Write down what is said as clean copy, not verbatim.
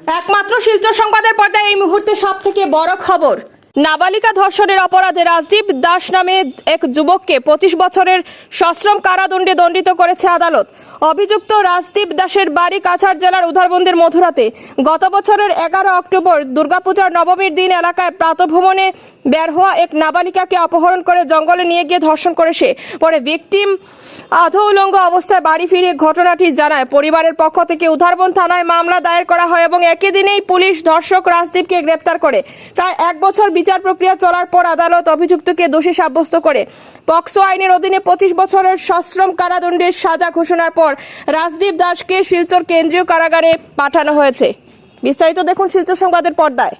একমাত্র শিলচর সংবাদের পর্দায় এই মুহূর্তে সবথেকে বড় খবর। নাবালিকা ধর্ষণের অপরাধে রাজদীপ দাস নামে এক যুবককে 25 বছরের সশ্রম কারাদণ্ডে দণ্ডিত করেছে আদালত। অভিযুক্ত রাজদীপ দাসের বাড়ি কাছাড় জেলার উধারবন্দের মধুরাতে। গত বছরের 11 অক্টোবর দুর্গাপূজার নবমীর দিন এলাকায় প্রাতঃভ্রমণে বের হওয়া এক নাবালিকাকে অপহরণ করে জঙ্গলে নিয়ে গিয়ে ধর্ষণ করে সে। পরে ভিকটিম আধো উলঙ্গ অবস্থায় বাড়ি ফিরে ঘটনাটি জানায়। পরিবারের পক্ষ থেকে উধারবন থানায় মামলা দায়ের করা হয় এবং একই দিনেই পুলিশ ধর্ষক রাজদীপকে গ্রেপ্তার করে। প্রায় 1 বছর বিচার প্রক্রিয়া চলার পর আদালত অভিযুক্তকে দোষী সাব্যস্ত করে পক্সো আইনের অধীনে 25 বছরের সশ্রম কারাদণ্ডের সাজা ঘোষণার পর রাজদীপ দাসকে শিলচর কেন্দ্রীয় কারাগারে পাঠানো হয়েছে। বিস্তারিত দেখুন শিলচর সংবাদের পর্দায়।